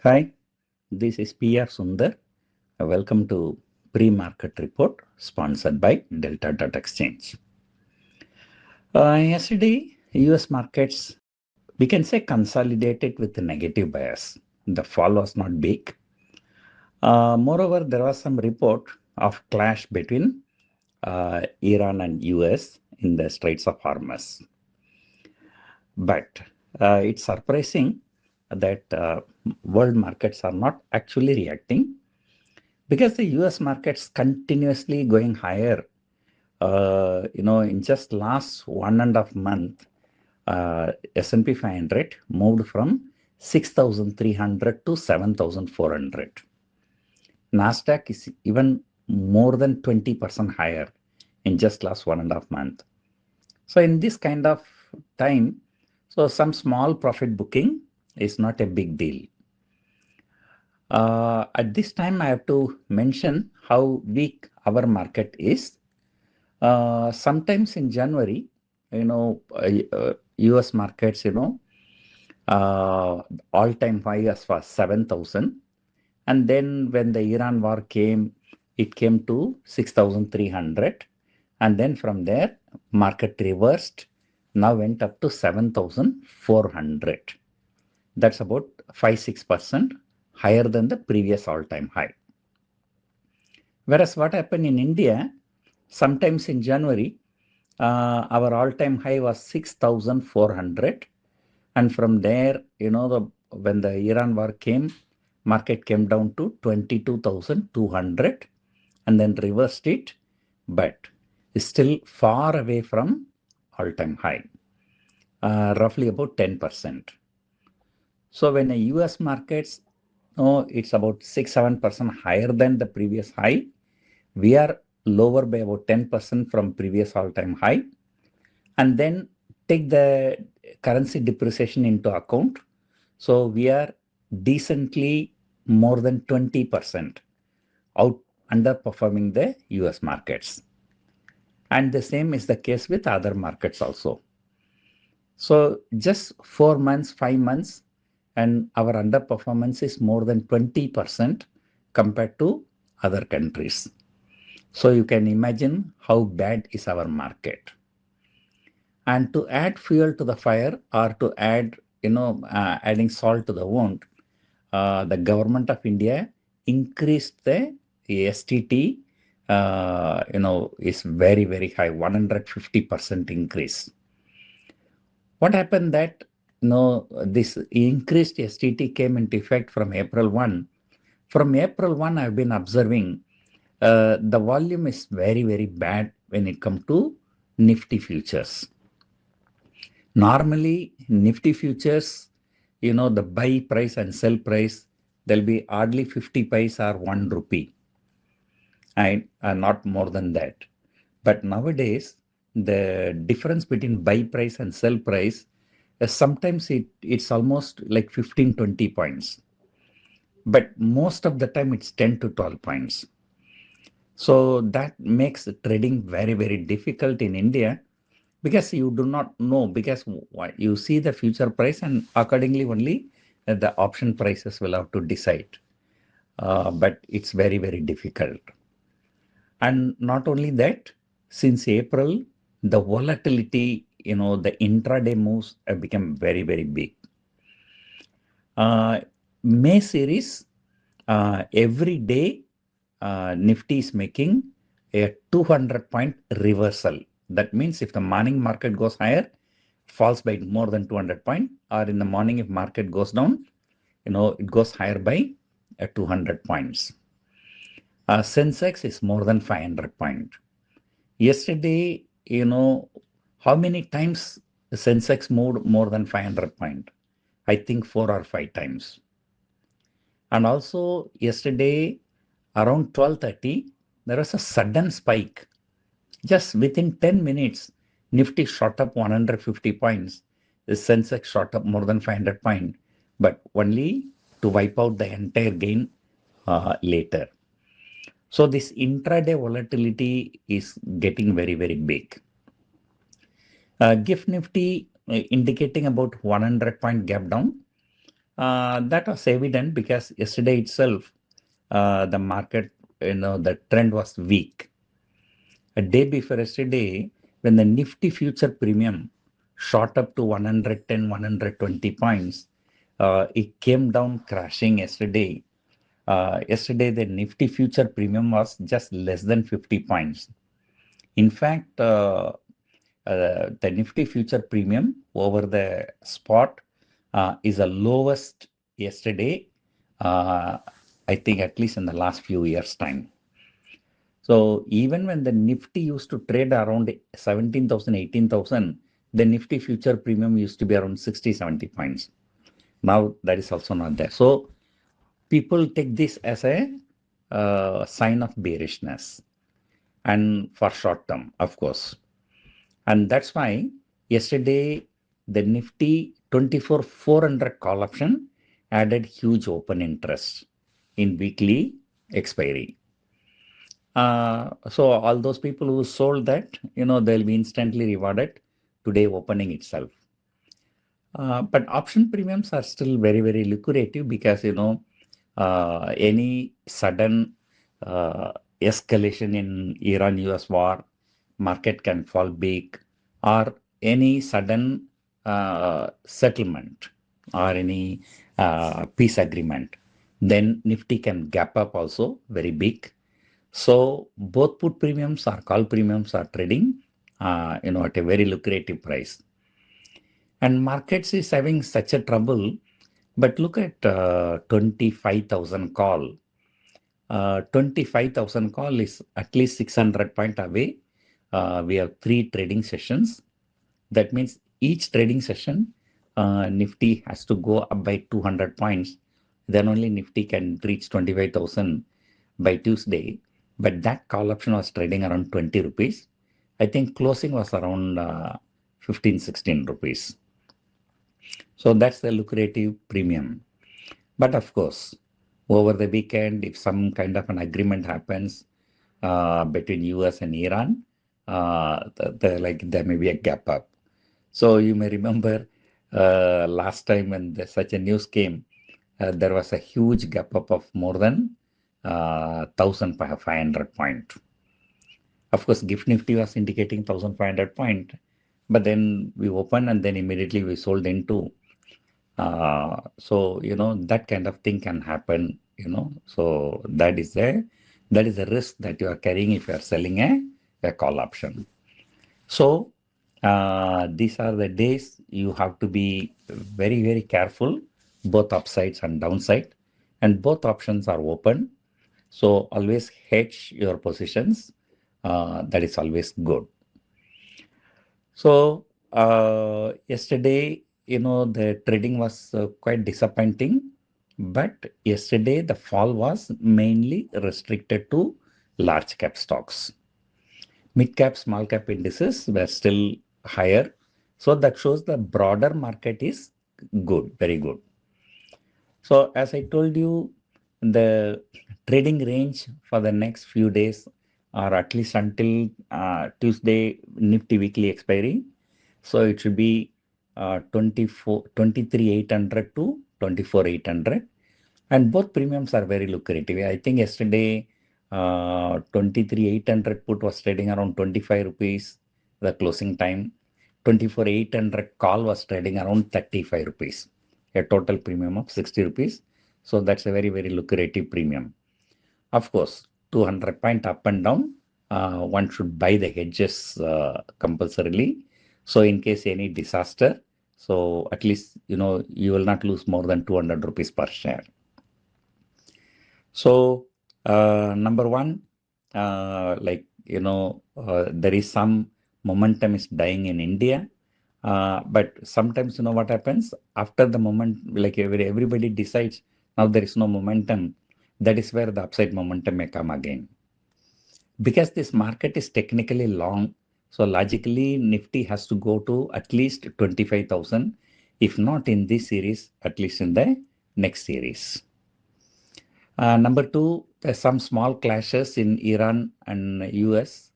Hi, this is PR Sundar. Welcome to Pre-Market Report sponsored by Delta Dot Exchange. Yesterday, US markets, we can say consolidated with a negative bias. The fall was not big. Moreover, there was some report of clash between Iran and US in the Straits of Hormuz. But it's surprising that world markets are not actually reacting because the US markets continuously going higher. In just last 1.5 month, S&P 500 moved from 6,300 to 7,400. Nasdaq is even more than 20% higher in just last 1.5 month. So in this kind of time, so some small profit booking is not a big deal. At this time, I have to mention how weak our market is. Sometimes in January, US markets, all-time high as far as 7,000. And then when the Iran war came, it came to 6,300. And then from there, market reversed, now went up to 7,400. That's about 5-6% higher than the previous all-time high. Whereas what happened in India, sometimes in January, our all-time high was 6,400. And from there, when the Iran war came, market came down to 22,200 and then reversed it, but is still far away from all-time high, roughly about 10%. So when a US markets, it's about 6-7% higher than the previous high, we are lower by about 10% from previous all-time high. And then take the currency depreciation into account. So we are decently more than 20% out underperforming the US markets. And the same is the case with other markets also. So just 4 months, 5 months, and our underperformance is more than 20% compared to other countries. So you can imagine how bad is our market. And to add fuel to the fire or to add, adding salt to the wound, the government of India increased the STT, is very, very high, 150% increase. What happened that, this increased STT came into effect from April 1. From April 1, I've been observing the volume is very, very bad when it comes to Nifty futures. Normally, Nifty futures, the buy price and sell price, there'll be hardly 50 paise or 1 rupee, and not more than that. But nowadays, the difference between buy price and sell price, sometimes it's almost like 15-20 points. But most of the time, it's 10 to 12 points. So that makes trading very, very difficult in India because you do not know, because you see the future price and accordingly only the option prices will have to decide. But it's very, very difficult. And not only that, since April, the volatility, the intraday moves have become very, very big. May series, every day, Nifty is making a 200-point reversal. That means if the morning market goes higher, falls by more than 200 points, or in the morning if market goes down, it goes higher by 200 points. Sensex is more than 500 points. Yesterday, how many times the Sensex moved more than 500 points? I think 4 or 5 times. And also yesterday, around 12:30, there was a sudden spike. Just within 10 minutes, Nifty shot up 150 points. The Sensex shot up more than 500 points, but only to wipe out the entire gain later. So this intraday volatility is getting very, very big. GIFT Nifty indicating about 100-point gap down. That was evident because yesterday itself, the market, the trend was weak. A day before yesterday, when the Nifty future premium shot up to 110, 120 points, it came down crashing yesterday. Yesterday, the Nifty future premium was just less than 50 points. In fact, the Nifty future premium over the spot is the lowest yesterday, uh, I think at least in the last few years' time. So even when the Nifty used to trade around 17,000, 18,000, the Nifty future premium used to be around 60, 70 points. Now that is also not there. So people take this as a sign of bearishness and for short term, of course. And that's why yesterday the Nifty 24,400 call option added huge open interest in weekly expiry. So all those people who sold that, they'll be instantly rewarded today opening itself. But option premiums are still very, very lucrative because, any sudden escalation in Iran-US war, market can fall big, or any sudden settlement or any peace agreement, then Nifty can gap up also very big. So both put premiums or call premiums are trading, at a very lucrative price. And markets is having such a trouble, but look at 25,000 call. 25,000 call is at least 600 point away. We have 3 trading sessions. That means each trading session, Nifty has to go up by 200 points. Then only Nifty can reach 25,000 by Tuesday. But that call option was trading around 20 rupees. I think closing was around 15, 16 rupees. So that's the lucrative premium. But of course, over the weekend, if some kind of an agreement happens between US and Iran, there may be a gap up. So you may remember last time when such a news came, there was a huge gap up of more than 1,500 point. Of course, Gift Nifty was indicating 1,500 point, but then we opened and then immediately we sold into. So that kind of thing can happen. So that is a risk that you are carrying if you are selling a call option. So these are the days you have to be very, very careful, both upsides and downside, and both options are open. So always hedge your positions. That is always good. So yesterday, the trading was quite disappointing. But yesterday, the fall was mainly restricted to large cap stocks. Mid cap, small cap indices were still higher. So that shows the broader market is good, very good. So as I told you, the trading range for the next few days or at least until Tuesday Nifty weekly expiry. So it should be 23,800 to 24,800. And both premiums are very lucrative. I think yesterday 23,800 put was trading around 25 rupees, the closing time. 24,800 call was trading around 35 rupees, a total premium of 60 rupees. So that's a very, very lucrative premium. Of course, 200 point up and down, one should buy the hedges compulsorily. So in case any disaster, so at least, you will not lose more than 200 rupees per share. So number one, there is some momentum is dying in India. But sometimes, what happens after the moment, like everybody decides now there is no momentum. That is where the upside momentum may come again. Because this market is technically long, so logically Nifty has to go to at least 25,000, if not in this series, at least in the next series. Number two, there's some small clashes in Iran and US,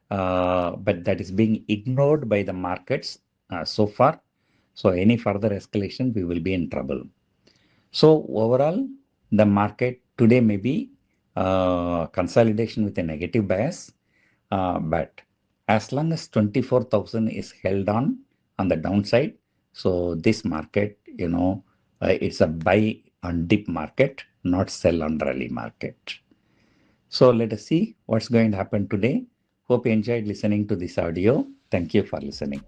but that is being ignored by the markets so far. So any further escalation, we will be in trouble. So overall, the market today may be consolidation with a negative bias, but as long as 24,000 is held on the downside, so this market, it's a buy on dip market, not sell on rally market. So let us see what's going to happen today. Hope you enjoyed listening to this audio. Thank you for listening.